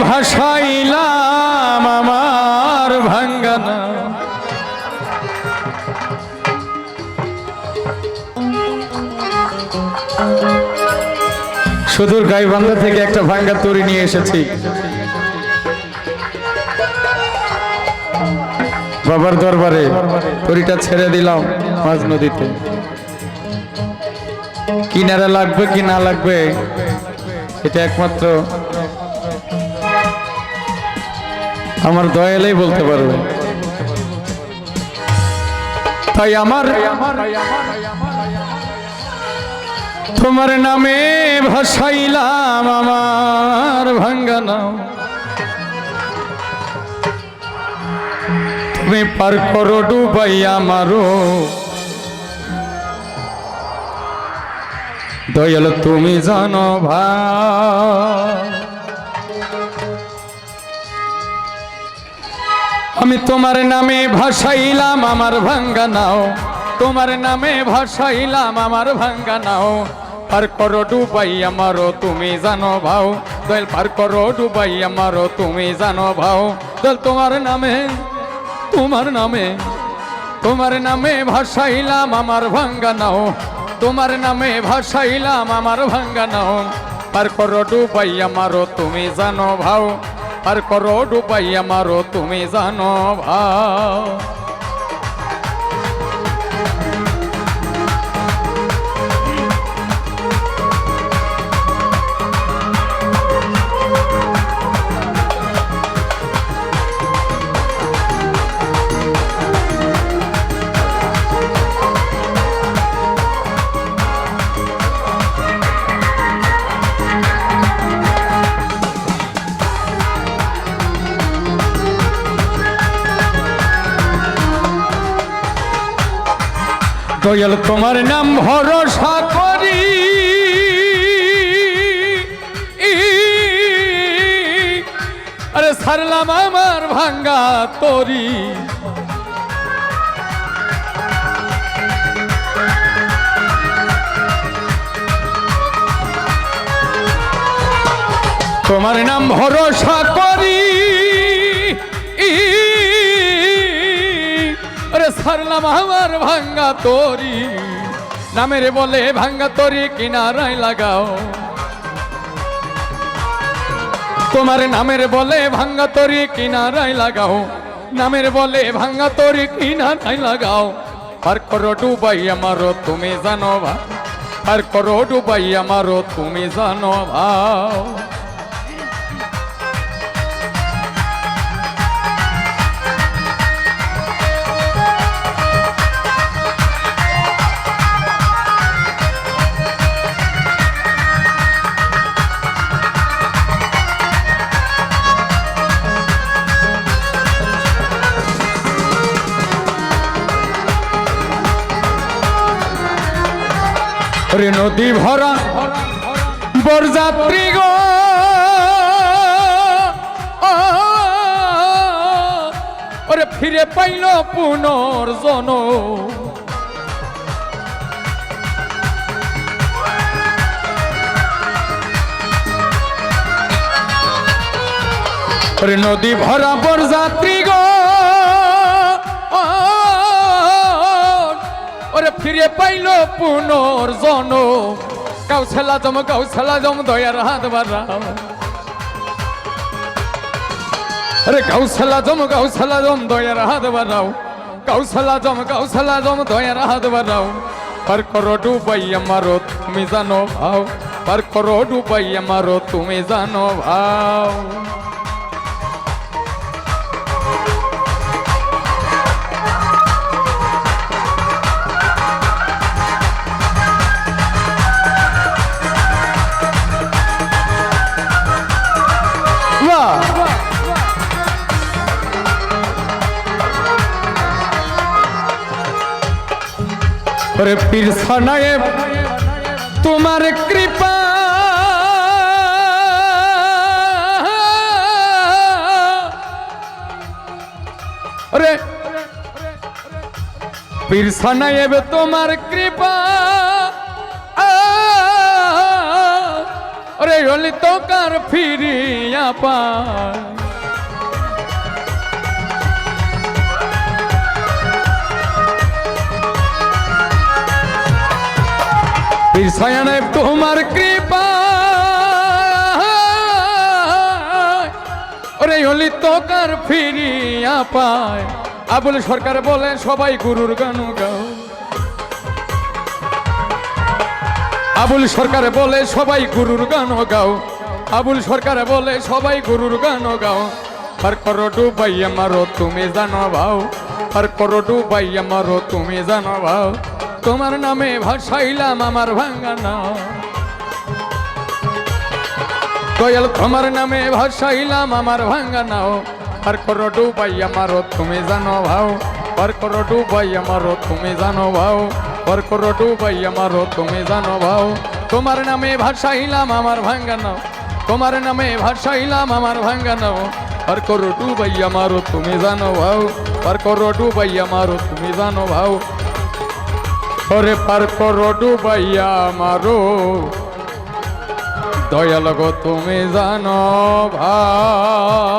ভাসাইলাম আমার ভাঙ্গানা সুদূর গাইবান্ধা থেকে একটা ভাঙ্গা তরি নিয়ে এসেছি বাবার দরবারে তরিটা ছেড়ে দিলাম মাঝ নদীতে কিনারা লাগবে কি না লাগবে এটা একমাত্র আমার দয়ালেই বলতে পারবে তাই আমার তোমার নামে ভাসাইলাম আমার ভাঙ্গানা তুমি পার করো ডুবাই আমারও দয়াল তুমি জানো ভাই আমি তোমার নামে ভাসাইলাম আমার ভাঙ্গানাও তোমার নামে ভাসাইলাম আমার ভাঙ্গানাও পার করো ডুবাই আমারও তুমি জানো ভাও দয়াল পার করো ডুবাই আমারও তুমি জানো ভাও দয়াল তোমার নামে ভাসাইলাম আমার ভাঙ্গানাও তোমার নামে ভাসাইলাম আমার ভাঙ্গানাও পার করো ডুবাই আমারও তুমি জানো ভাও পার করো ডুবাই আমারও তুমি জানো ভাও দয়াল তোমার নাম ভরসা করি আরে ছাড়লাম আমার ভাঙ্গা তরি তোমার নাম ভরসা করি ছাড়লাম আমার ভাঙ্গা তরি নামের বলে ভাঙ্গা তরি কিনারায় লাগাও তোমার নামের বলে ভাঙ্গা তরি কিনারায় লাগাও নামের বলে ভাঙ্গা তরি কিনারায় লাগাও পার করো ডুবাই আমারও তুমি জানো ভাও পার করো ডুবাই আমারও তুমি জানো ভাও রে নদী ভরা বরযাত্রী গো ওরে ফিরে পাইল পুনর্জন ওরে নদী ভরা বরযাত্রী গো ওরে ফিরে পাইল পুনর্জন কাউছেলা জম দয়ার হাত বাড়াও আরে কাউছেলা জম দয়ার হাত বাড়াও কাউছেলা জম দয়ার হাত বাড়াও পার করো ডুবাই আমারও তুমি জানো ভাও পার করো ডুবাই আমারও তুমি জানো ভাও ওরে পীর সাহেব তোমার কৃপা ওরে পীর সাহেব তোমার কৃপা ওরে ওরে হলি তো কার ফিরিয়া পায় পিছায়ানে তোমার কৃপা ওরে হলি তো কার ফিরিয়া পায় আবুল সরকার বলে সবাই গুরুর গান গাও আবুল সরকার বলে সবাই গুরুর গান গাও আবুল সরকার বলে সবাই গুরুর গান গাও আর করো ডুবাইয়া মারো তুমি জানো ভাও আর করো ডুবাইয়া মারো তুমি জানো ভাও তোমার নামে ভাসাইলাম আমার ভাঙ্গা নাও দয়াল তোমার নামে ভাসাইলাম আমার ভাঙ্গা নাও আর করো ডুবাইয়া মারো তুমি জানো ভাও আর করো ডুবাইয়া মারো তুমি জানো ভাও আর করো ডুবাইয়া মারো তুমি জানো ভাও তোমার নামে ভাসাইলাম আমার ভাঙ্গা নাও তোমার নামে ভাসাইলাম আমার ভাঙ্গা নাও আর করো ডুবাইয়া মারো তুমি জানো ভাও আর করো ডুবাইয়া মারো তুমি জানো ভাও ওরে পার করো ডুবাইয়া মারো দয়াল গো তুমি জানো ভাই।